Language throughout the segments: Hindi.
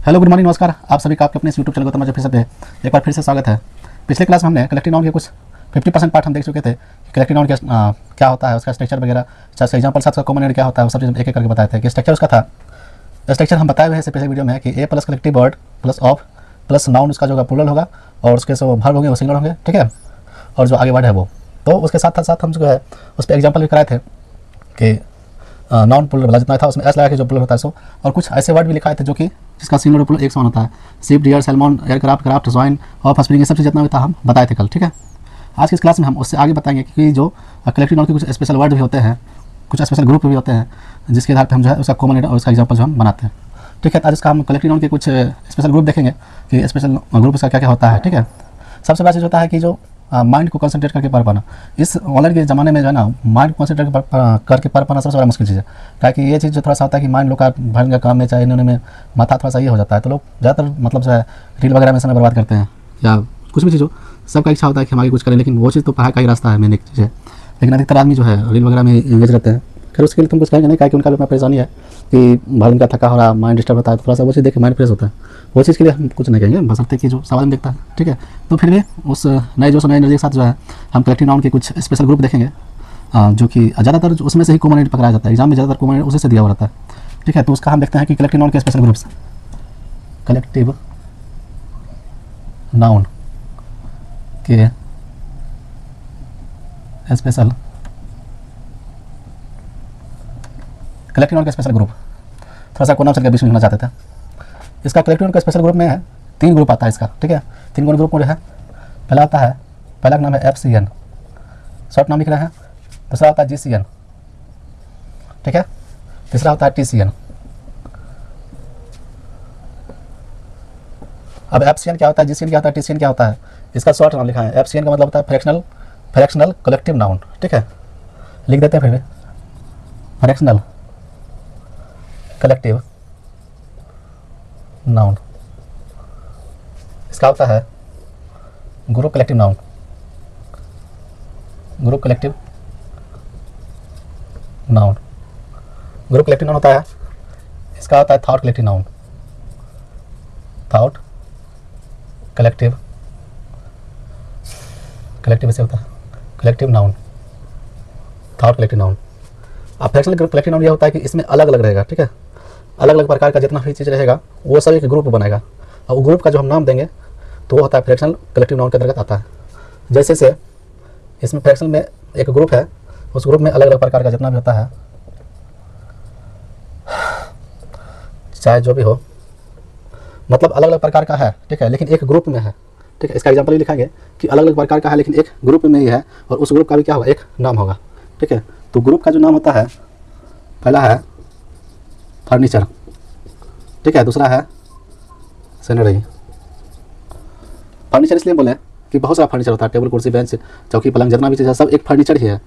हेलो गुड मॉर्निंग नमस्कार आप सभी का आपके अपने यूट्यूब चैनल को तमाम फिर से एक बार फिर से स्वागत है। पिछले क्लास में हमने कलेक्टिव नाउन के कुछ 50% पार्ट हम देख चुके थे कि कलेक्टिव नाउन क्या होता है, उसका स्ट्रक्चर वगैरह, चाहे एग्जाम्पल साथ कॉमन एंड क्या होता है, वो सब चीज़ एक एक करके बताए थे कि स्ट्रक्चर उसका था। स्ट्रक्चर हम बताए हुए हैं पिछले वीडियो में कि a plus collective word plus of plus noun उसका जो प्लूरल होगा और उसके जो वर्ब होंगे वो सिंगुलर होंगे, ठीक है, और जो आगे वर्ड है वो। तो उसके साथ साथ हम जो है उस पर एग्जाम्पल भी कराए थे कि नॉन प्लूरल वाला जितना था उसमें एस लगा के जो प्लूरल होता है सो, और कुछ ऐसे वर्ड भी लिखाए थे जो कि जिसका सिंगुलर प्लूरल एक समान होता है। Sheep, deer, salmon, aircraft, craft, ज्वाइन और फस्प्रिंग, ये सब चीज़ जितना भी था हम बताए थे कल, ठीक है। आज की इस क्लास में हम उससे आगे बताएंगे कि जो कलेक्टिव नाउन के कुछ स्पेशल वर्ड भी होते हैं, कुछ स्पेशल ग्रुप भी होते हैं, जिसके आधार पर हम जो है उसका कॉमन एंड और उसका एग्जाम्पल जो हम बनाते हैं, ठीक है। आज इसका हम कलेक्टिव नाउन के कुछ स्पेशल ग्रुप देखेंगे कि स्पेशल ग्रुप इसका क्या क्या होता है, ठीक है। सबसे बड़ा चीज़ होता है कि जो माइंड को कंसंट्रेट करके पढ़ पाना। इस ऑनलाइन के ज़माने में जो है ना माइंड को कंसंट्रेट करके पढ़ पाना सबसे बड़ा मुश्किल चीज़ है, ताकि ये चीज़ जो थोड़ा सा होता है कि माइंड लोग का भरने का काम में चाहे इन्होंने में माथा थोड़ा सा ये हो जाता है, तो लोग ज़्यादातर मतलब जो है रील वगैरह में समय बर्बाद करते हैं या कुछ भी चीज़ हो। सबका इच्छा होता है कि हम आगे कुछ करें, लेकिन वो चीज़ तो पढ़ाई का ही रास्ता है, मेन एक चीज़ है। लेकिन अधिकतर आदमी जो है रील वगैरह में एंगेज रहते हैं। फिर उसके लिए तुम कुछ कहेंगे नहीं, कि उनका भी परेशानी है कि भर उनका थका हो रहा, माइंड डिस्टर्ब होता है, तो थोड़ा सा वो चीज़ देख के माइंड फ्रेश होता है। वो चीज़ के लिए हम कुछ नहीं कहेंगे, बशर्ते कि जो सवाल में देखता है, ठीक है। तो फिर भी उस नए जोश नए एनर्जी के साथ जो है हम कलेक्टिव नाउन के कुछ स्पेशल ग्रुप देखेंगे, जो कि ज़्यादातर उसमें से ही कॉमन एंड पकड़ाया जाता है। एग्जाम में ज़्यादातर कॉमन एंड उसी से दिया हुआ रहता है, ठीक है। तो उसका हम देखते हैं कि कलेक्टिव नाउन के स्पेशल ग्रुप्स। कलेक्टिव नाउन के स्पेशल कलेक्टिव नाउन का स्पेशल ग्रुप, थोड़ा सा कोना के बीच में लिखना चाहते थे। इसका कलेक्टिव नाउन का स्पेशल ग्रुप में है 3 ग्रुप आता है इसका, ठीक है। 3 ग्रुप में जो है पहला आता है, पहला का नाम है FCN, शॉर्ट नाम लिख रहे हैं। दूसरा होता है GCN, ठीक है। तीसरा होता है TCN। अब FCN क्या होता है, GCN क्या होता है, TCN क्या होता है, इसका शॉर्ट नाम लिखा है। FCN का मतलब होता है फ्रैक्शनल कलेक्टिव नाउन, ठीक है। लिख देते हैं फिर भी, फ्रैक्शनल कलेक्टिव नाउन। इसका होता है group collective noun, group collective noun. Group collective noun होता है, इसका होता है thought collective noun, thought collective ऐसे होता है collective noun, thought collective noun. अब फ्रैक्शनल कलेक्टिव नाउन ये होता है कि इसमें अलग अलग रहेगा, ठीक है। अलग अलग प्रकार का जितना भी चीज़ रहेगा वो सब एक ग्रुप बनाएगा, और वो ग्रुप का जो हम नाम देंगे तो वो होता है फ्रैक्शनल कलेक्टिव नाउन के अंतर्गत आता है। जैसे से इसमें फ्रैक्शनल में एक ग्रुप है, उस ग्रुप में अलग अलग प्रकार का जितना भी होता है, चाहे जो भी हो, मतलब अलग अलग प्रकार का है, ठीक है, लेकिन एक ग्रुप में है, ठीक है। इसका एग्जाम्पल भी लिखाएंगे कि अलग अलग प्रकार का है लेकिन एक ग्रुप में ही है, और उस ग्रुप का भी क्या होगा, एक नाम होगा, ठीक है। तो ग्रुप का जो नाम होता है, पहला है फर्नीचर, ठीक है, दूसरा है सीनरी। फर्नीचर इसलिए बोले कि बहुत सारा फर्नीचर होता है, टेबल कुर्सी बेंच चौकी पलंग जितना भी चीज़ है सब एक फर्नीचर ही है,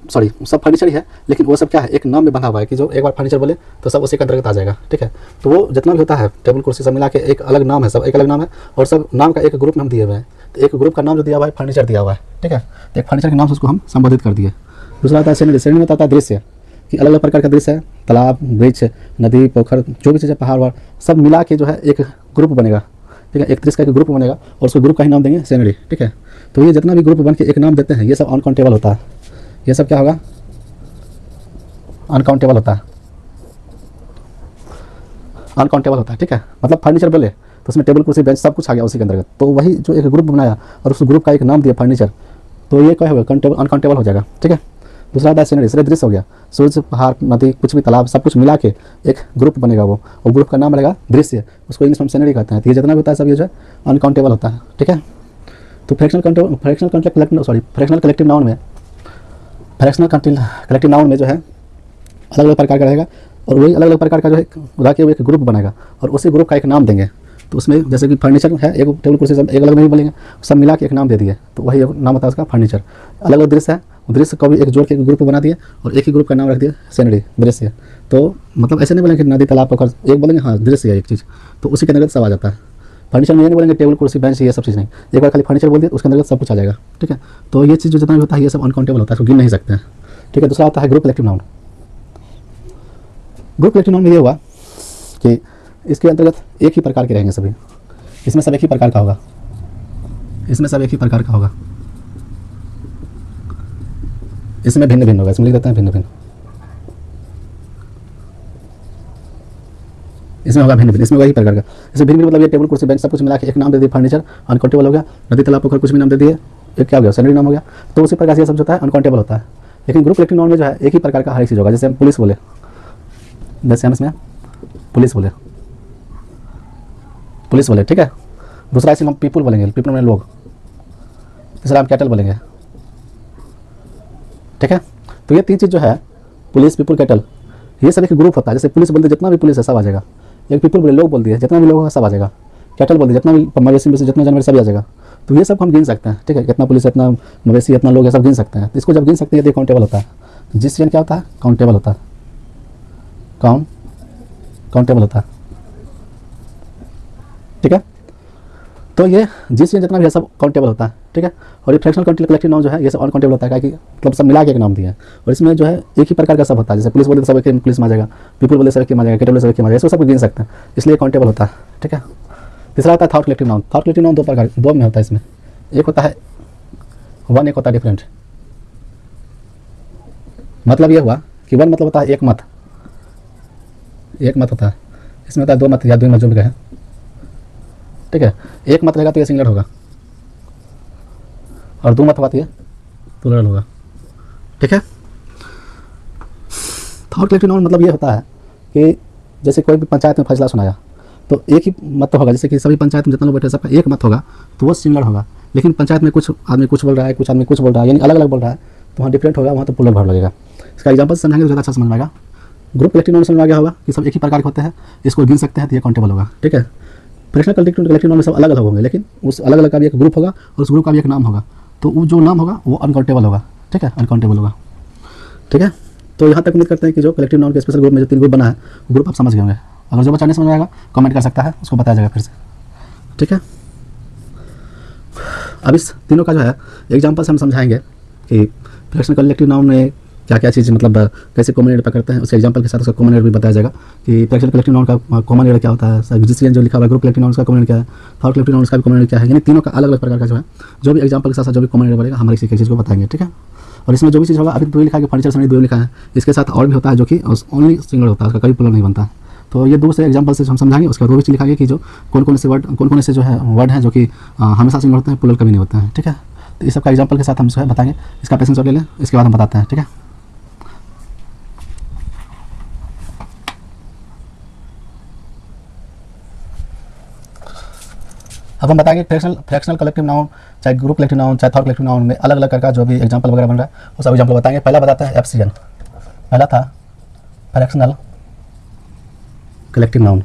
सॉरी सब फर्नीचर ही है, लेकिन वो सब क्या है, एक नाम में बंधा हुआ है कि जो एक बार फर्नीचर बोले तो सब उसी के अंतर्गत आ जाएगा, ठीक है। तो वो जितना भी होता है टेबल कुर्सी सब मिला के एक अलग नाम है, सब एक अलग नाम है, और सब नाम का एक ग्रुप में हम दिए हुए हैं। तो एक ग्रुप का नाम जो दिया हुआ है फर्नीचर दिया हुआ है, ठीक है। तो एक फर्नीचर के नाम से उसको हम संबोधित कर दिए। दूसरा आता है सीनरी। सीनरी में होता है दृश्य, कि अलग अलग प्रकार का दृश्य है, तालाब, वृक्ष, नदी, पोखर, जो भी चीज़ें, पहाड़ वहाड़ सब मिला के जो है एक ग्रुप बनेगा, ठीक है। एक दृश्य का एक ग्रुप बनेगा और उसको ग्रुप का ही नाम देंगे सीनरी, ठीक है। तो ये जितना भी ग्रुप बन के एक नाम देते हैं ये सब अनकाउंटेबल होता है, ये सब क्या होगा, अनकाउंटेबल होता है, अनकाउंटेबल होता है, ठीक है। मतलब फर्नीचर बोले तो उसमें टेबल कुर्सी बेंच सब कुछ आ गया उसी के अंतर्गत, तो वही जो एक ग्रुप बनाया और उस ग्रुप का एक नाम दिया फर्नीचर, तो ये क्या होगा, अनकाउंटेबल हो जाएगा, ठीक है। दूसरा आता है सीनरी। सीनरी दृश्य हो गया, सूर्य, पहाड़, नदी, कुछ भी तालाब सब कुछ मिला के एक ग्रुप बनेगा वो, और ग्रुप का नाम बनेगा दृश्य, उसको इंग्लिश में सीनरी कहते हैं। तो ये जितना भी होता है सब ये जो है अनकाउंटेबल होता है, ठीक है। तो फ्रैक्शनल कलेक्टिव नाउन में, फ्रैक्शनल कलेक्टिव नाउन में जो है अलग अलग प्रकार का रहेगा, और वही अलग अलग प्रकार का जो है उड़ा के वो एक ग्रुप बनाएगा और उसी ग्रुप का एक नाम देंगे। तो उसमें जैसे कि फर्नीचर है, एक टेबल कुर्सी सब एक अलग नहीं बोलेंगे, सब मिला के एक नाम दे दिए, तो वही नाम होता है उसका फर्नीचर। अलग अलग दृश्य है, दृश्य को भी एक जोड़ के एक ग्रुप बना दिए और एक ही ग्रुप का नाम रख दिया सीनरी, दृश्य। तो मतलब ऐसे नहीं बोलेंगे नदी तालाब पोखर, एक बोलेंगे हाँ दृश्य है एक चीज़, तो उसी के अंतर्गत सब आ जाता है। फर्नीचर में ये नहीं बोलेंगे टेबल कुर्सी बेंच ये सब चीज़ नहीं, एक बार खाली फर्नीचर बोल दिया उसके अंदर सब कुछ आ जाएगा, ठीक है। तो ये चीज़ जो जितना भी होता है ये सब अनकाउंटेबल होता है, इसको गिन नहीं सकते हैं, ठीक है। दूसरा आता है group collective noun. Group collective noun में ये हुआ कि इसके अंतर्गत एक ही प्रकार के रहेंगे सभी, इसमें सब एक ही प्रकार का होगा, इसमें सब एक ही प्रकार का होगा, इसमें भिन्न भिन्न होगा, इसमें लिख देते हैं भिन्न भिन्न, इसमें होगा भिन्न भिन्न, इसमें वही प्रकार का। जैसे भिन्न भिन्न मतलब ये टेबल कुर्सी बेंच सब कुछ मिला के एक नाम दे दिए फर्नीचर, अनकाउंटेबल हो गया। नदी तालाब पोखर कुछ भी नाम दे दिए, एक क्या हो गया सैलरी नाम हो गया। तो उसी प्रकार से ये सब जो होता है अनकाउंटेबल होता है। लेकिन ग्रुप कलेक्टिव नाउन में जो है एक ही प्रकार का हर एक चीज़ होगा। जैसे हम पुलिस बोले, जैसे हम इसमें पुलिस बोले, पुलिस बोले, ठीक है। दूसरा ऐसे हम पीपुल बोलेंगे, पीपुल में लोग। तीसरा हम कैटल बोलेंगे, ठीक है। तो ये तीन चीज़ जो है पुलिस, पीपुल, कैटल, ये सब एक ग्रुप होता है। जैसे पुलिस बोल दिए जितना भी पुलिस है सब आ जाएगा। एक पीपुल बोले, लोग बोल दिए जितना भी लोग होगा सब आ जाएगा। कैटल बोल दिए जितना भी मवेशी में से जितना जानवर सब आ जाएगा। तो ये सब हम गिन सकते हैं, ठीक है। कितना पुलिस, इतना मवेशी, इतना लोग है, सब गिन सकते हैं। इसको जब गिन सकते हैं ये काउंटेबल होता है। तो जिस क्या होता है काउंटेबल होता है, काउंटेबल होता है, ठीक है। तो ये जिस जितना भी है सब काउंटेबल होता है, ठीक है। और ये फ्रैक्शनल कलेक्टिव नाउन जो है ये सब अनकाउंटेबल होता है, कि मतलब सब मिला के एक नाम दिया है। और इसमें जो है एक ही प्रकार का सब होता है। जैसे पुलिस बोले तो सब एक पुलिस में आ जाएगा, पीपुल बोले सब एक में आ जाएगा, कैटल बोले सब एक में आ जाएगा, इसको सब गिन सकते हैं, इसलिए काउंटेबल होता है, ठीक है। तीसरा होता है thought collective noun. Thought collective noun दो प्रकार, दो में होता है। इसमें एक होता है वन, एक होता है डिफरेंट। मतलब ये हुआ कि वन मतलब होता है एक मत, एक मत होता है। इसमें होता है दो मत या दो मत जो भी कहे, ठीक है। एक मत रहेगा तो ये सिंगुलर होगा, और दो मत होगा तो ये प्लूरल होगा, ठीक है। थॉट कलेक्टिव नाउन मतलब ये होता है कि जैसे कोई भी पंचायत में फैसला सुनाया तो एक ही मत होगा। जैसे कि सभी पंचायत में जितना लोग बैठे सबका एक मत होगा तो वो सिंगुलर होगा। लेकिन पंचायत में कुछ आदमी कुछ बोल रहा है, कुछ आदमी कुछ बोल रहा है, यानी अलग अलग बोल रहा है, तो वहाँ डिफरेंट होगा, वहाँ तो प्लूरल वर्ब लगेगा। इसका एग्जांपल समझाएंगे तो ज़्यादा अच्छा समझ में आएगा। ग्रुप कलेक्टिव नाउन समझ में आ गया होगा कि सब एक ही प्रकार के होते हैं, इसको गिन सकते हैं तो ये काउंटेबल होगा, ठीक है। फ्रैक्शनल कलेक्टिव नाउन में सब अलग अलग होंगे, लेकिन उस अलग अलग का भी एक ग्रुप होगा और उस ग्रुप का भी एक नाम होगा। तो वो जो नाम होगा वो अनकाउंटेबल होगा, ठीक है, अनकाउंटेबल होगा, ठीक है। तो यहाँ तक उम्मीद करते हैं कि जो कलेक्टिव नाउन के स्पेशल ग्रुप में जो तीन ग्रुप बना है वो ग्रुप आप समझ गए होंगे। अगर जो बच्चा नहीं समझ आएगा कमेंट कर सकता है, उसको बताया जाएगा फिर से, ठीक है। अब इस तीनों का जो है एग्जाम्पल से हम समझाएंगे कि फ्रैक्शनल कलेक्टिव नाउन में क्या क्या चीज़ मतलब कैसे कॉमन एड पकड़ते हैं। उसके एग्जाम्पल के साथ उसका कॉमन एड भी बताया जाएगा कि फ्रैक्शनल कलेक्टिव नाउन का कॉमन एड क्या होता है, जिस जो लिखा हुआ है ग्रुप कलेक्टिव नाउन का कॉमन एड क्या है, थॉट कलेक्टिव नाउन का भी कॉमन एड क्या है। यानी तीनों का अलग अलग प्रकार का जो है जो भी एग्जाम्पल के साथ जो भी कॉमन एड बनेगा हमारे किसी चीज़ को बताएंगे, ठीक है। और इसमें जो भी चीज़ होगा अभी दो लिखा है, फर्नीचर सनी दो लिखा है, इसके साथ और भी होता है जो कि ओनली सिंगल होता है, उसका कभी प्लूरल नहीं बनता। तो ये दो से एग्जाम्पल से हम समझाएंगे। उसके बाद वो भी चीज़ लिखाएंगे कि जो कौन कौन से वर्ड, कौन कौन से जो है वर्ड हैं जो कि हमेशा सिंगल होते हैं, प्लूरल कभी नहीं होते हैं, ठीक है। तो इस सब का एग्जाम्पल के साथ हम जो है बताएंगे। इसका पेशेंस और ले लें, इसके बाद हम बताते हैं, ठीक है। अब हम बताएंगे फ्रैक्शनल कलेक्टिव नाउन, चाहे ग्रुप कलेक्टिव नाउन, चाहे थॉट कलेक्टिव नाउन में अलग अलग का जो भी एग्जाम्पल वगैरह बन रहा है वो सब एग्जाम्पल बताएंगे। पहला बताते हैं एफसीएन। पहला था फ्रैक्शनल कलेक्टिव नाउन।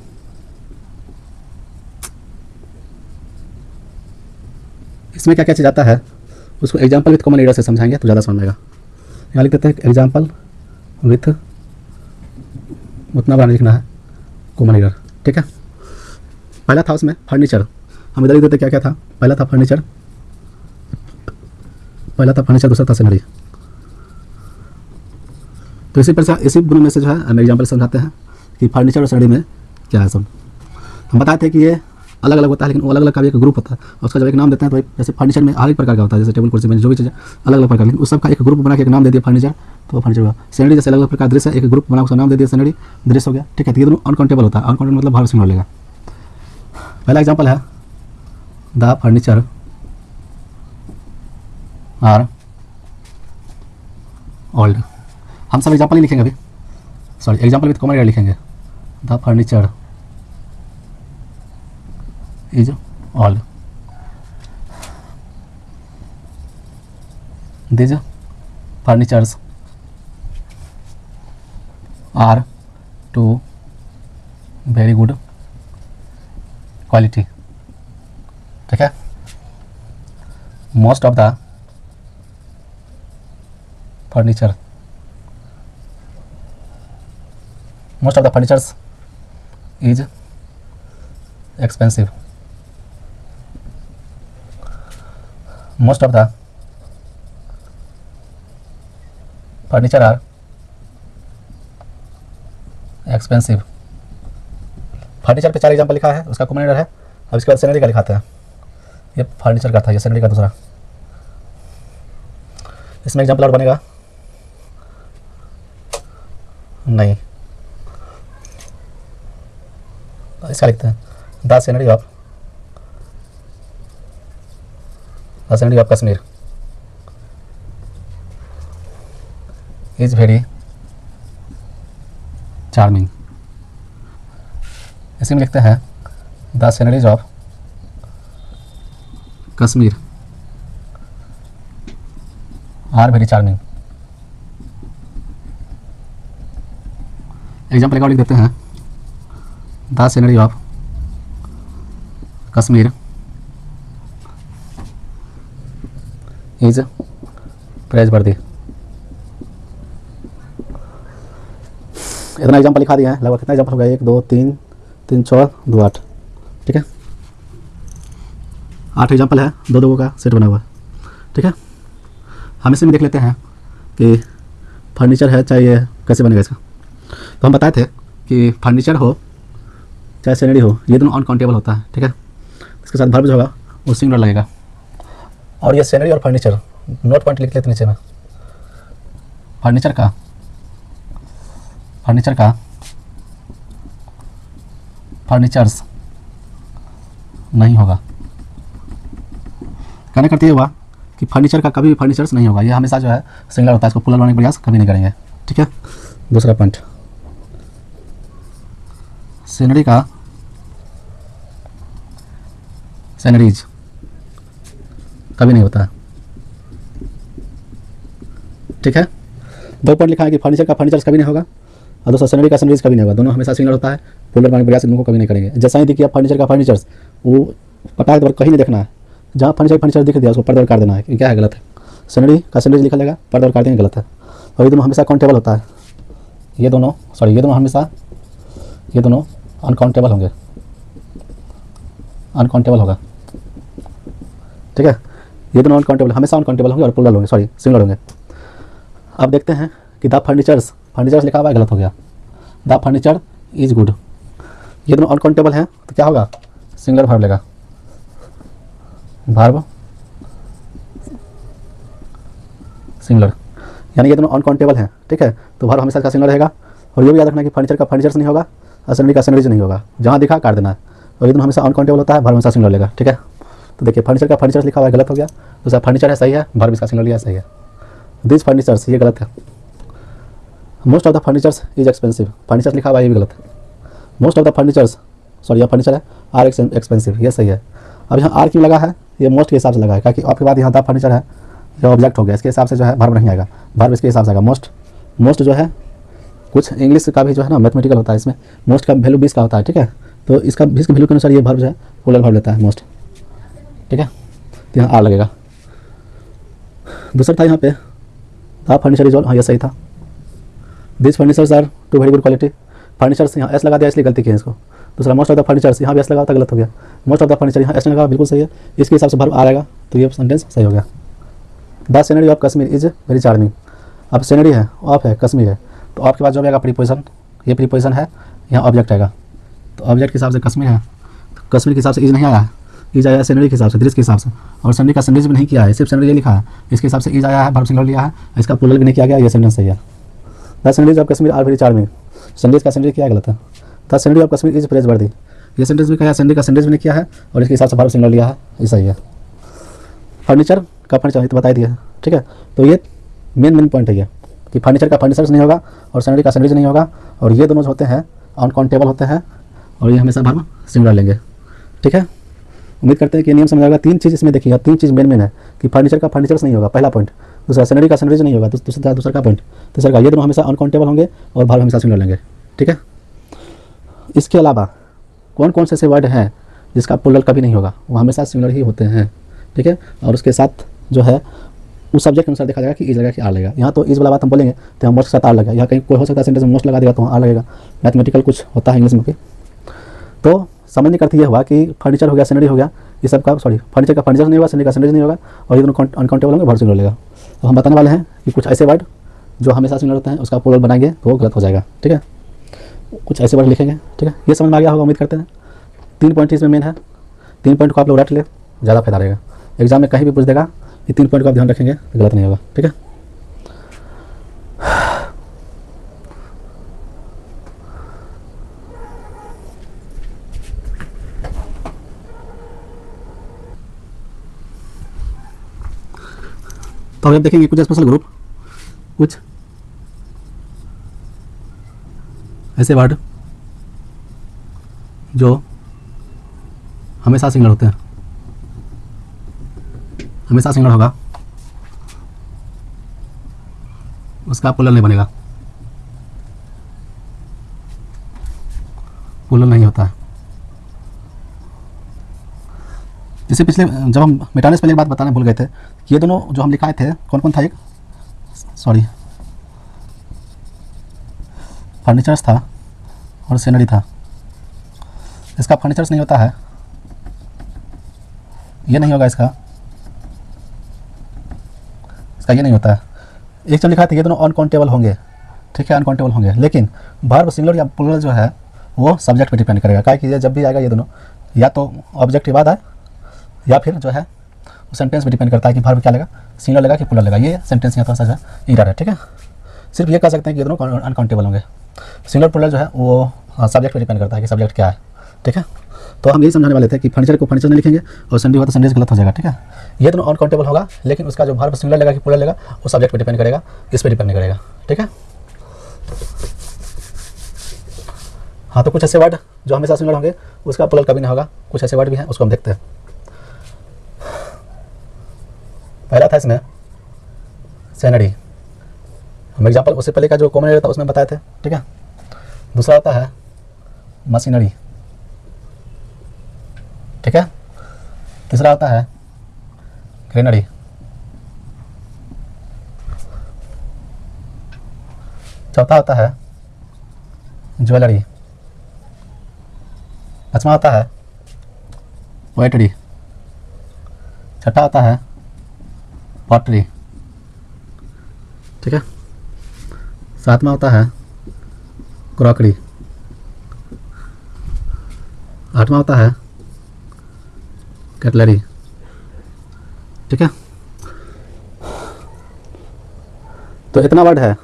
इसमें क्या क्या चीज़ आता है उसको एग्जाम्पल विथ कॉमन एरर से समझाएंगे तो ज़्यादा समझ में आएगा। यहाँ लिख देते हैं एग्जाम्पल विथ, उतना बड़ा लिखना है, कॉमन एरर, ठीक है। पहला था उसमें फर्नीचर, हम इधर लिख देते क्या क्या था। पहला था फर्नीचर, दूसरा था सैलरी। तो इसी पर से इसी गुण में से जो है हम एग्जाम्पल समझाते हैं कि फर्नीचर और सैलरी में क्या है सब। हम बताते हैं कि ये अलग अलग होता है, लेकिन वो अलग अलग का भी एक ग्रुप होता है और उसका जब एक नाम देते हैं तो जैसे फर्नीचर में हर एक प्रकार का होता है, जैसे टेबल कुर्सी में जो भी चीज़ अलग अलग प्रकार, लेकिन उस सब का एक ग्रुप बना के एक नाम दे दिया फर्नीचर, तो फर्नीचर हुआ। सैलरी जैसे अलग अलग प्रकार दृश्य, एक ग्रुप बना उसका नाम दे दिया सैलरी, दृश्य हो गया, ठीक है। तो ये दोनों अनकाउंटेबल होता है। अनकाउंटेबल मतलब भाव सिंगल लेगा। पहला एग्जाम्पल है द फर्नीचर आर ओल्ड। हम सब एग्जाम्पल ही लिखेंगे अभी, sorry example with common error लिखेंगे। The furniture is old, these furnitures are to very good quality, ठीक है। most of the furnitures is expensive. Most of the furniture are expensive. Furniture पे 4 एग्जाम्पल लिखा है, उसका कॉमन एरर है। अब इसके बाद सैलरी का लिखाते हैं, ये फर्नीचर का था, ये सैलरी का दूसरा। इसमें एग्जाम्पल और बनेगा नहीं, इसका लिखते हैं the scenery of Kashmir is very charming. इसी में लिखते हैं the sceneries of Kashmir are very charming. Example एक और लिख देते हैं the scenery of Kashmir is praiseworthy. इतना एग्जाम्पल लिखा दिया है, लगभग कितना एग्जाम्पल हो गया, 1 2 3 3 6 2 8, ठीक है, 8 एग्जाम्पल है, 2 2 का सेट बना हुआ है, ठीक है। हम इसे में देख लेते हैं कि फर्नीचर है चाहे ये कैसे बनेगा इसका। तो हम बताए थे कि फर्नीचर हो चाहे सैलरी हो, ये दोनों अनकाउंटेबल होता है, ठीक है। इसके साथ वर्ब जो होगा वो सिंगुलर लगेगा। और ये सैलरी और फर्नीचर नोट पॉइंट लिख लेते नीचे में, फर्नीचर का फर्नीचर्स नहीं होगा। कहने करते हुआ कि फर्नीचर का कभी भी फर्नीचर्स नहीं होगा, ये हमेशा जो है सिंगुलर होता है, इसको प्लुरल बनाने का प्रयास कभी नहीं करेंगे, ठीक है। दूसरा पॉइंट, सैलरी का सैलरीज कभी नहीं होता है, ठीक है। 2 पॉइंट लिखा है कि फर्नीचर का फर्नीचर्स कभी नहीं होगा और दूसरा सैलरी का सैलरीज कभी नहीं होगा, दोनों हमेशा सिंगुलर होता है, प्लुरल बनाने का प्रयास इनको कभी नहीं करेंगे। जैसा ही देखिए फर्नीचर का फर्नीचर्स, वो पता है कहीं नहीं देखना है, जहाँ फर्नीचर दिख दिया उसको पर्दा कर देना है, क्या है गलत है। सैलरी का सैलरीज लिखा जाएगा, पर्दा कर देंगे, गलत है। और ये दोनों हमेशा काउंटेबल होता है, ये दोनों हमेशा ये दोनों अनकाउंटेबल होंगे, अनकाउंटेबल होगा, ठीक है। ये दोनों अनकाउंटेबल हमेशा अनकाउंटेबल होंगे और प्लुरल होंगे, सिंगुलर होंगे। अब देखते हैं कि द फर्नीचर्स लिखा हुआ है, गलत हो गया, द फर्नीचर इज गुड। ये दोनों अनकाउंटेबल हैं तो क्या होगा, सिंगुलर वर्ब लेगा, वर्ब सिंगुलर, यानी ये दोनों अनकाउंटेबल हैं, ठीक है, तो वर्ब हमेशा इसका सिंगुलर रहेगा। और ये भी याद रखना कि फर्नीचर का फर्नीचर्स नहीं होगा और सैलरी का सैलरीज नहीं होगा, जहाँ दिखा काट देना है। और ये दोनों हमेशा अनकाउंटेबल होता है, वर्ब हमेशा सिंगुलर लेगा, ठीक है। तो देखिए फर्नीचर का फर्नीचर्स लिखा हुआ है, गलत हो गया, दूसरा फर्नीचर है सही है, वर्ब इसका सिंगुलर लिया सही है। दिस फर्नीचर्स ये गलत है, most of the furnitures is expensive, furniture लिखा हुआ है ये भी गलत है। मोस्ट ऑफ द फर्नीचर्स यह फर्नीचर है आर एक्सपेंसिव, ये सही है। अब यहाँ आर क्यों लगा है, ये मोस्ट के हिसाब से लगा है, क्योंकि आपके बाद यहाँ द फर्नीचर है, यह ऑब्जेक्ट हो गया, इसके हिसाब से जो है वर्ब नहीं आएगा, वर्ब इसके हिसाब से आएगा। मोस्ट जो है कुछ इंग्लिश का भी जो है ना मैथमेटिकल होता है, इसमें मोस्ट का वैल्यू 20 का होता है, ठीक है। तो इसका 20 के वैल्यू के अनुसार ये वर्ब जो है प्लुरल वर्ब लेता है मोस्ट, ठीक है। तो यहाँ आर लगेगा। दूसरा था यहाँ पे द फर्नीचर इज ऑल, हाँ ये सही था। This furnitures are too very good quality, furnitures यहाँ एस लगा दिया इसलिए गलती की है इसको। दूसरा मोस्ट ऑफ द फर्नीचर्स यहाँ भी एस लगा था, गलत हो गया। मोस्ट ऑफ द फर्नीचर यहाँ एस लगा, बिल्कुल सही है, इसके हिसाब से वर्ब आ रहेगा, तो ये सेंटेंस सही हो गया। The scenery of Kashmir is very charming. अब सैलरी है, ऑफ है, कश्मीर है, तो आपके पास जो आएगा प्रीपोजिशन, ये प्रीपोजिशन है, यहाँ ऑब्जेक्ट आएगा, तो ऑब्जेक्ट के हिसाब से कश्मीर है, तो कश्मीर के हिसाब से इज नहीं आया है, इज आया है सैलरी के हिसाब से, दृश्य के हिसाब से। और सैलरी का सैलरीज भी नहीं किया है, सिर्फ सैलरी ये लिखा है, इसके हिसाब से इज आया है, वर्ब सिंगुलर लिया है, इसका प्लुरल भी नहीं किया गया, ये सेंटेंस सही है। The sceneries of Kashmir are very charming, sceneries का सैलरी किया गलत है। The scenery of Kashmir is praiseworthy, ये सेंटेंस भी कहा है, सैलरी का सैलरीज भी नहीं किया है, और इसके हिसाब से वर्ब सिंगुलर लिया है, ये सही है। फर्नीचर का फर्नीचर तो बता दिया है, ठीक है। तो ये मेन पॉइंट है ये कि फर्नीचर का फर्नीचर्स नहीं होगा और सैलरी का सैलरीज नहीं होगा, और ये दोनों जो होते हैं अनकाउंटेबल होते हैं, और ये हमेशा वर्ब सिंगुलर लेंगे, ठीक है। उम्मीद करते हैं कि नियम समझ आएगा। 3 चीज़ इसमें देखिएगा, 3 चीज़ मेन है कि फर्नीचर का फर्नीचर्स नहीं होगा, पहला पॉइंट। दूसरा सैलरी का सैलरीज नहीं होगा, दूसरा का पॉइंट। तीसरा का ये दोनों हमेशा अनकाउंटेबल होंगे और वर्ब हमेशा सिंगुलर लेंगे, ठीक है। इसके अलावा कौन कौन से ऐसे वर्ड हैं जिसका प्लुरल कभी नहीं होगा, वो हमेशा सिंगुलर ही होते हैं, ठीक है। और उसके साथ जो है उस सब्जेक्ट के अनुसार देखा जाएगा कि इज लगेगा कि आर लगेगा। यहाँ तो इज वाला बात हम बोलेंगे तो यहाँ मोस्ट के साथ आर लगेगा, यहाँ कहीं कोई हो सकता है सेंटेंस में मोस्ट लगा देगा तो वहाँ आर लगेगा, मैथमेटिकल कुछ होता है इंग्लिश में भी। तो समझने का अर्थ ये हुआ कि फर्नीचर हो गया, सैलरी हो गया, ये सब का फर्नीचर का फर्नीचर नहीं होगा, सैलरी का सैलरी नहीं होगा, और ये दोनों अनकाउंटेबल होंगे, वर्ब सिंगुलर लेगा। तो हम बताने वाले हैं कि कुछ ऐसे वर्ड जो हमेशा सिंगुलर होते हैं उसका प्लुरल बनाएंगे तो वो गलत हो जाएगा, ठीक है। कुछ ऐसे वर्ड लिखेंगे, ठीक है। ये समझ में आ गया होगा उम्मीद करते हैं। 3 पॉइंट इसमें मेन है, 3 पॉइंट को आप लोग रट ले, ज़्यादा फायदा रहेगा। एग्जाम में कहीं भी पूछ देगा, ये 3 पॉइंट को आप ध्यान रखेंगे तो गलत नहीं होगा, ठीक है। तो अब देखेंगे कुछ स्पेशल ग्रुप, कुछ ऐसे वर्ड जो हमेशा सिंगुलर होते हैं, हमेशा सिंगुलर होगा, उसका प्लूरल नहीं बनेगा, प्लूरल नहीं होता है। जैसे पिछले जब हम मिटाने से पहले एक बात बताने भूल गए थे कि ये दोनों जो हम लिखाए थे कौन कौन था, एक फर्नीचर्स था और सीनरी था। इसका फर्नीचर्स नहीं होता है, ये नहीं होगा, इसका ये नहीं होता है। एक जब लिखा था ये दोनों अनकाउंटेबल होंगे, ठीक है, अनकाउंटेबल होंगे, लेकिन वर्ब सिंगुलर या प्लूरल जो है वो सब्जेक्ट पे डिपेंड करेगा। क्या कि ये जब भी आएगा ये दोनों या तो ऑब्जेक्ट के बाद आए या फिर जो है वो सेंटेंस पे डिपेंड करता है कि वर्ब क्या लेगा, सिंगुलर लेगा कि प्लूरल लेगा। ये सेंटेंस यहाँ थोड़ा सा एरर है, ठीक है। सिर्फ ये कह सकते हैं कि ये दोनों अनकाउंटेबल होंगे। सिंगुलर प्लूरल जो है वो सब्जेक्ट पे डिपेंड करता है कि सब्जेक्ट क्या है, ठीक है। तो हम यही समझाने वाले थे कि फर्नीचर को फर्नीचर नहीं लिखेंगे और संडे हुआ तो संडे गलत हो जाएगा, ठीक है। ये दोनों अनकाउंटेबल होगा, लेकिन उसका जो वर्ब सिंगुलर लेगा कि प्लूरल लेगा वो सब्जेक्ट पे डिपेंड करेगा, इस पे डिपेंड नहीं करेगा, ठीक है। हाँ, तो कुछ ऐसे वर्ड जो हमेशा सिंगुलर होंगे उसका प्लूरल कभी नहीं होगा, कुछ ऐसे वर्ड भी हैं, उसको हम देखते हैं। पहला था इसमें सैनरी, हम एग्जाम्पल उससे पहले का जो कॉमन एरिया था उसमें बताए थे, ठीक है। दूसरा होता है मशीनरी, ठीक है। तीसरा होता है ग्रेनरी, चौथा होता है ज्वेलरी, पांचवा होता है पोएट्री, छठा होता है पॉटरी, ठीक है। सातवां होता है क्रॉकरी, आठवां होता है कटलरी, ठीक है। तो इतना वर्ड है,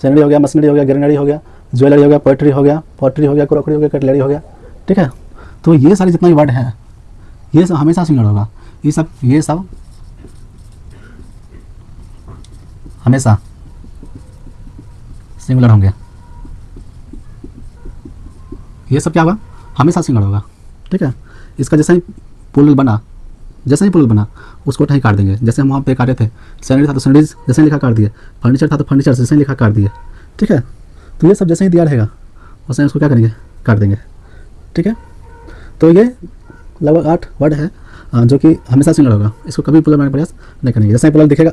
सैनरी हो गया, मशीनरी हो गया, ग्रेनरी हो गया, ज्वेलरी हो गया, पोएट्री हो गया, पॉटरी हो गया, क्रॉकरी हो गया, कटलरी हो गया, ठीक है। तो ये सारे जितना भी वर्ड हैं ये सब हमेशा सिंगुलर होगा, ये सब हमेशा सिंगुलर होंगे। ये सब क्या होगा, हमेशा सिंगुलर होगा, ठीक है। इसका जैसे ही प्लूरल बना उसको नहीं काट देंगे, जैसे हम वहाँ पे काटे थे। सैनरी था तो सैनरीज जैसे ही लिखा काट दिए, फर्नीचर था तो फर्नीचर जैसे ही लिखा काट दिए, ठीक है। तो ये सब जैसे ही दिया रहेगा वैसे ही उसको क्या करेंगे, काट देंगे, ठीक है। तो ये लगभग 8 वर्ड है जो कि हमेशा सिंगुलर होगा, इसको कभी प्लूरल बनाने का प्रयास नहीं करेंगे, जैसे ही प्लूरल दिखेगा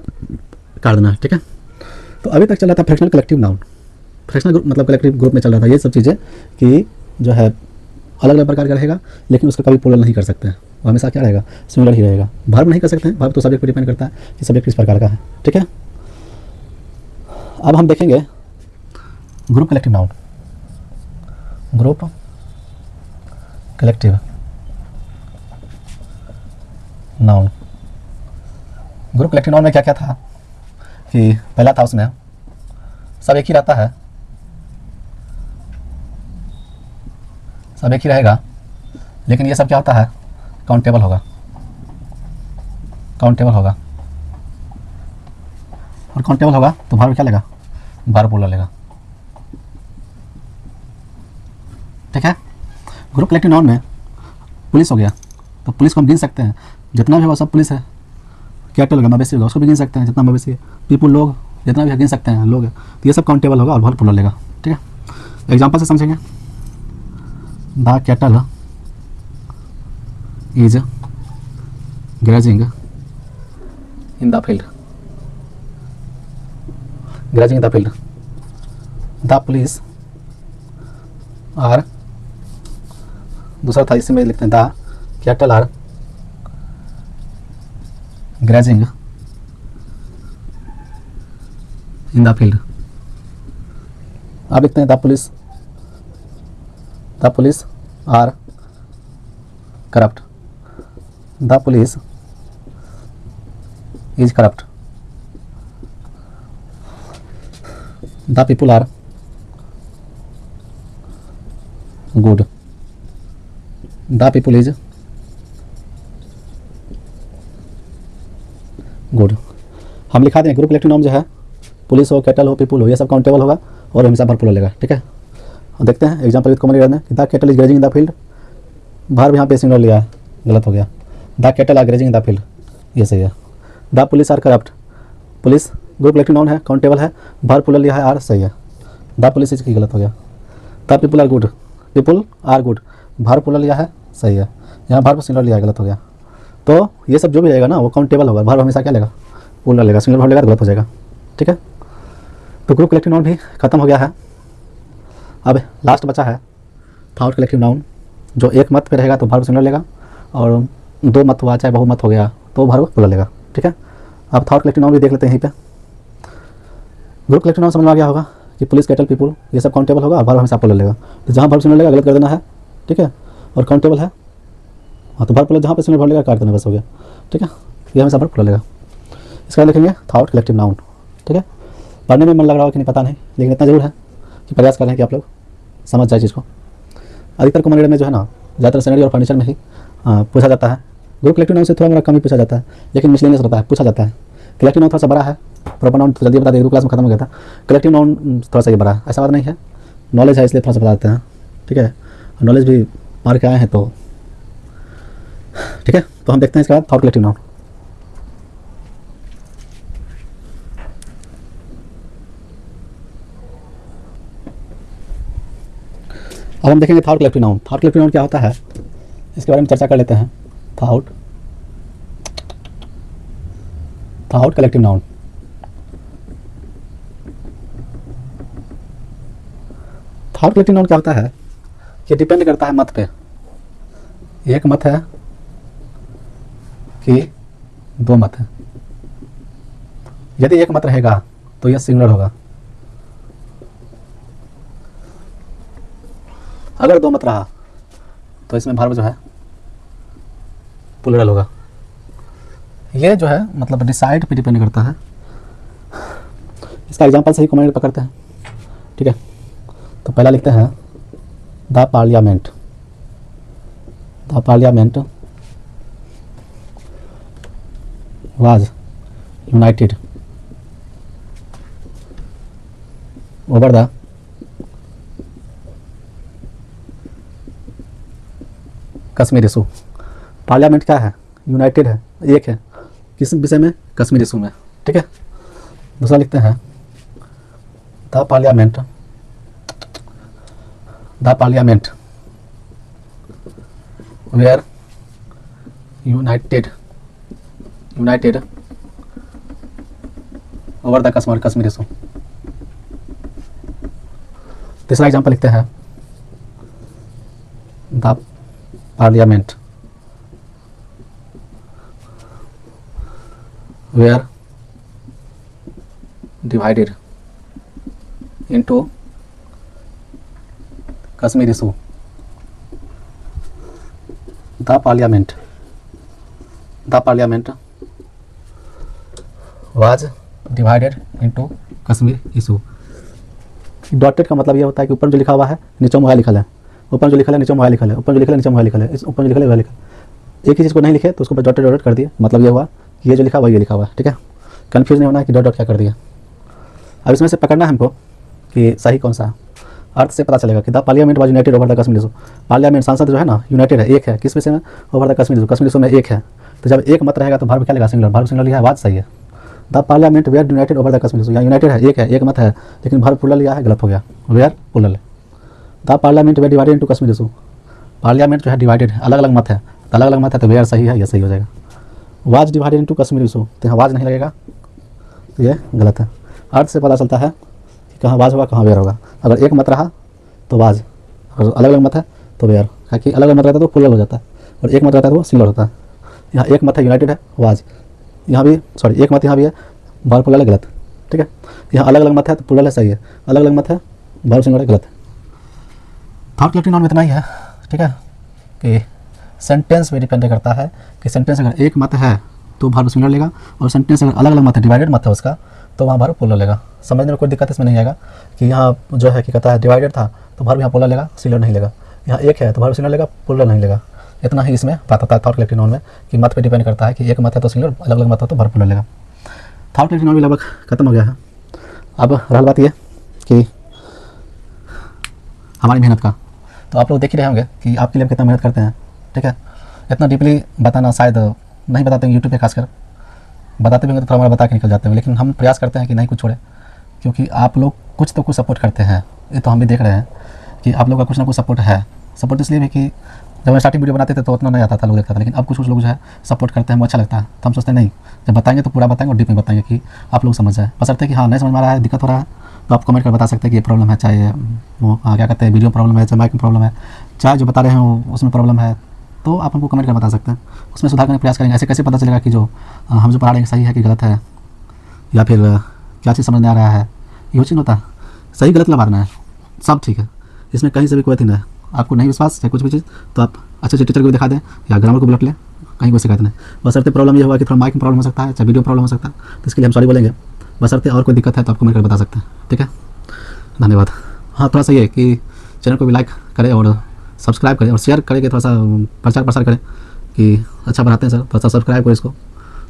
काट देना है, ठीक है। तो अभी तक चल रहा था fractional collective noun, fractional group मतलब कलेक्टिव ग्रुप में चल रहा था ये सब चीज़ें कि जो है अलग अलग प्रकार का रहेगा, लेकिन उसका कभी प्लूरल नहीं कर सकते हैं, वो हमेशा क्या रहेगा, सिंगुलर ही रहेगा। वर्ब नहीं कर सकते हैं, वर्ब तो सब्जेक्ट पर डिपेंड करता है कि सब्जेक्ट किस प्रकार का है, ठीक है। अब हम देखेंगे group collective noun, group collective noun. Group collective noun में क्या क्या था कि पहला था उसमें सब एक ही रहता है, सब एक ही रहेगा, लेकिन ये सब क्या होता है, काउंटेबल होगा, काउंटेबल होगा, और काउंटेबल होगा तो वर्ब क्या लेगा, वर्ब प्लूरल लेगा, ठीक है। ग्रुप कलेक्टिव नाउन में पुलिस हो गया तो पुलिस को हम गिन सकते हैं, जितना भी होगा सब पुलिस है। कैटल होगा, मवेशी होगा, उसको भी गिन सकते हैं, जितना मवेशी है। पीपुल, लोग, जितना भी गिन सकते हैं लोग है, तो ये सब काउंटेबल होगा और वर्ब प्लूरल लेगा, ठीक है। एग्जांपल से समझेंगे, the cattle is grazing in the field, grazing in the field. The police are, दूसरा था इसी में लिखते हैं the cattle are grazing in the field. आप लिखते हैं the police the police are corrupt, the police is corrupt, the people are good, the people is good. हम लिखा दें ग्रुप कलेक्टिव नाउन जो है, पुलिस हो, कैटल हो, पीपुल हो, ये सब काउंटेबल होगा और हमेशा वर्ब प्लूरल लेगा। ठीक है, देखते हैं एग्जाम्पल विद कॉमन एरर में। The cattle is grazing in the field, verb यहाँ पे सिंगुलर लिया है, गलत हो गया। The cattle are grazing in the field, ये सही है। The police are corrupt, police group collective noun है, काउंटेबल है, वर्ब प्लूरल लिया है आर, सही है। द पुलिस इज की गलत हो गया। The people are good, people are good, verb plural लिया है, सही है। यहाँ वर्ब सिंगुलर लिया है, गलत हो गया। तो ये सब जो भी रहेगा ना वो काउंटेबल होगा, वर्ब हमेशा क्या लेगा, प्लूरल लेगा, सिंगुलर वर्ब लेगा तो गलत हो जाएगा। ठीक है, तो ग्रुप कलेक्टिव नाउन भी खत्म हो गया है। अब लास्ट बचा है थॉट कलेक्टिव नाउन, जो एक मत पे रहेगा तो वर्ब सिंगुलर लेगा, और दो मत हुआ चाहे बहुमत हो गया तो वर्ब प्लूरल लेगा। ठीक है, अब थॉट कलेक्टिव नाउन भी देख लेते हैं यहीं पे। ग्रुप कलेक्टिव नाउन समझ में आ गया होगा कि पुलिस, कैटल, पीपुल ये सब काउंटेबल होगा, वर्ब हमेशा प्लूरल लेगा। तो जहाँ वर्ब सिंगुलर लेगा गलत कर देना है। ठीक है, और काउंटेबल है हाँ तो वर्ब प्लूरल जहाँ पे सिंगुलर वर्ब लेगा काट देना, बस हो गया। ठीक है, ये हमेशा वर्ब प्लूरल लेगा। इसका लिखेंगे थॉट कलेक्टिव नाउन। ठीक है, पढ़ने में मन लग रहा हो कि नहीं पता नहीं, लेकिन इतना जरूर है कि प्रयास कर रहे हैं कि आप लोग समझ जाए चीज़ को। अधिकतर कॉमन एरिया में जो है ना, ज़्यादातर सैनिटरी और फर्नीचर में ही पूछा जाता है। ग्रुप कलेक्टिव नाउन से थोड़ा मोड़ा कम ही पूछा जाता है, लेकिन मिसलेनियस रहता है, पूछा जाता है। कलेक्टिव नाउन थोड़ा सा बड़ा है, प्रॉपर नाउन तो जल्दी बता दें, क्लास में खत्म हो गया था। कलेक्टिव नाउन थोड़ा सा ये बड़ा है, ऐसा बात नहीं है, नॉलेज है इसलिए थोड़ा सा बता देते हैं। ठीक है, नॉलेज भी मार के आए हैं तो ठीक है। तो हम देखते हैं इसके बाद थॉट कलेक्टिव नाउन। अब हम देखेंगे thought collective noun. Thought collective noun क्या होता है इसके बारे में चर्चा कर लेते हैं। Thought collective noun, thought collective noun क्या होता है कि डिपेंड करता है मत पे। एक मत है कि दो मत है। यदि एक मत रहेगा तो यह सिंगुलर होगा, अगर दो मत रहा तो इसमें वर्ब जो है प्लूरल होगा। ये जो है मतलब डिसाइड पे डिपेंड करता है। इसका एग्जांपल सही कमेंट पकड़ते हैं। ठीक है, तो पहला लिखते हैं the parliament, the parliament was United over the Kashmir issue. Parliament क्या है, यूनाइटेड है, एक है, किस विषय में, कश्मीर इशू में। ठीक है, दूसरा लिखते हैं the parliament were united over the Kashmir issue. तीसरा एग्जाम्पल लिखते हैं the parliament were divided into Kashmir issue. The parliament was divided into Kashmir issue. Dotted का मतलब यह होता है कि ऊपर जो लिखा हुआ है नीचे मुहा लिखा है, ऊपर जो लिखा है नीचे मुहा लिखा है, ऊपर जो लिखा है नीचे मुहा लिखा है, ऊपर जो लिखा है वह लिखा है। एक ही चीज़ को नहीं लिखे तो उसको डॉटेड डॉटेड कर दिए, मतलब ये हुआ कि ये जो लिखा हुआ ये लिखा हुआ है। ठीक है, कंफ्यूज नहीं होना है कि डॉट डॉट क्या कर दिया। अब इसमें से पकड़ना है हमको कि सही कौन सा है। अर्थ से पता चलेगा कि the parliament was United over the Kashmir issue. Parliament सांसद जो है ना यूनाइटेड है, एक है, किस विषय में, over the Kashmir issue, Kashmir issue में एक है। तो जब एक मत रहेगा तो वर्ब क्या लेगा, सिंगुलर, वर्ब सिंगुलर लिया है, बात सही है। The parliament were united over the Kashmir issue, यहाँ यूनाइटेड है, एक है, एक मत है, लेकिन वर्ब प्लूरल लिया है, गलत हो गया, were plural. The parliament were divided into Kashmir issue, parliament जो है डिवाइडेड है, अलग अलग मत है, अलग अलग मत है तो वेयर सही है, ये सही हो जाएगा। Was divided into Kashmir issue, तो यहाँ वाज नहीं लगेगा, तो ये गलत है। अर्थ से पता चलता है कि कहाँ वाज होगा कहाँ वेयर होगा। अगर एक मत रहा तो वाज, अगर अलग अलग मत है तो वेयर, क्योंकि अलग अलग मत रहता है तो प्लूरल हो जाता है, और एक मत रहता है तो वो सिंगुलर होता है। यहाँ एक मत है यूनाइटेड है वाज, यहाँ भी सॉरी एक मत यहाँ भी है, वर्ब प्लूरल है, गलत। ठीक है, यहाँ अलग अलग मत है तो प्लूरल है, सही है, अलग अलग मत है वर्ब सिंगुलर है, गलत है। थॉट कलेक्टिंग नाउन में इतना ही है, ठीक है, कि सेंटेंस पे डिपेंड करता है कि सेंटेंस अगर एक मत है तो वर्ब सिंगुलर लेगा, और सेंटेंस अगर अलग अलग मत है, डिवाइडेड मत है उसका, तो वहाँ वर्ब प्लूरल लेगा। समझने में कोई दिक्कत इसमें नहीं आएगा कि यहाँ जो है कि कहता है डिवाइडेड था तो वर्ब यहाँ प्लूरल लेगा, सिंगुलर नहीं लेगा। यहाँ एक है तो वर्ब सिंगुलर लेगा, प्लूरल नहीं लेगा। इतना ही इसमें बात होता है थॉट कलेक्टिव नाउन में कि मत पे डिपेंड करता है कि एक मत है तो सिंगुलर, अलग अलग मत हो तो वर्ब प्लूरल लेगा। थॉट कलेक्टिव नाउन भी लगभग खत्म हो गया है। अब रहा बात ये कि हमारी मेहनत का, तो आप लोग देख ही रहे होंगे कि आपके लिए हम कितना मेहनत करते हैं, ठीक है। इतना डीपली बताना शायद नहीं बताते हैं यूट्यूब पे, खासकर बताते भी होंगे तो थोड़ा बता के निकल जाते हैं, लेकिन हम प्रयास करते हैं कि नहीं कुछ छोड़े, क्योंकि आप लोग कुछ तो कुछ सपोर्ट करते हैं। ये तो हम भी देख रहे हैं कि आप लोग का कुछ ना कुछ सपोर्ट है। सपोर्ट इसलिए भी कि जब हम स्टार्टिंग वीडियो बनाते थे तो उतना नहीं आता था, लोग देखता था, लेकिन अब कुछ लोग जो है सपोर्ट करते हैं, वो अच्छा लगता है। तो हम सोचते हैं नहीं, जब बताएंगे तो पूरा बताएंगे और डीप में बताएंगे कि आप लोग समझ जाए। बशर्ते कि हाँ नहीं समझ में आ रहा है, दिक्कत हो रहा है, तो आप कमेंट कर बता सकते हैं कि ये प्रॉब्लम है, चाहे वो क्या कहते हैं वीडियो प्रॉब्लम है, चाहे माइक में प्रॉब्लम है, चाहे जो बता रहे हैं उसमें प्रॉब्लम है, तो आप हमको कमेंट कर बता सकते हैं, उसमें सुधार करने का प्रयास करेंगे। ऐसे कैसे पता चलेगा कि जो हम जो पढ़ा रहे हैं सही है कि गलत है, या फिर क्या चीज़ समझ में आ रहा है। ये चीज़ होता है, सही गलत लगा है, सब ठीक है, इसमें कहीं से भी कोई थी नहीं। आपको नहीं विश्वास है कुछ भी चीज़ तो आप अच्छे टीचर को भी दिखा दें या ग्रामर को बुला लें, कहीं कोई शिकायत नहीं। बशर्ते प्रॉब्लम ये हुआ कि थोड़ा माइक में प्रॉब्लम हो सकता है, चाहे वीडियो प्रॉब्लम हो सकता है, तो इसके लिए हम सॉरी बोलेंगे। बशर्ते और कोई दिक्कत है तो आप कमेंट कर बता सकते हैं, ठीक है। धन्यवाद। हाँ, थोड़ा सा ये कि चैनल को भी लाइक करें और सब्सक्राइब करें और शेयर करें, कि थोड़ा सा प्रचार प्रसार करें कि अच्छा बनाते हैं सर, थोड़ा सा सब्सक्राइब करें इसको,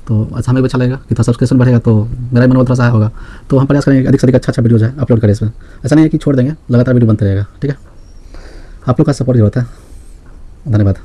तो अच्छा हमें भी अच्छा लगेगा कि थोड़ा सब्सक्रिप्शन बढ़ेगा तो मेरा मनोबल थोड़ा सा होगा। तो हम प्रयास करेंगे अधिक से अधिक अच्छा वीडियो जो है अपलोड करें इसमें। ऐसा नहीं है कि छोड़ देंगे, लगातार वीडियो बनते रहेगा, ठीक है। आप लोग का सपोर्ट जरूरत है। धन्यवाद।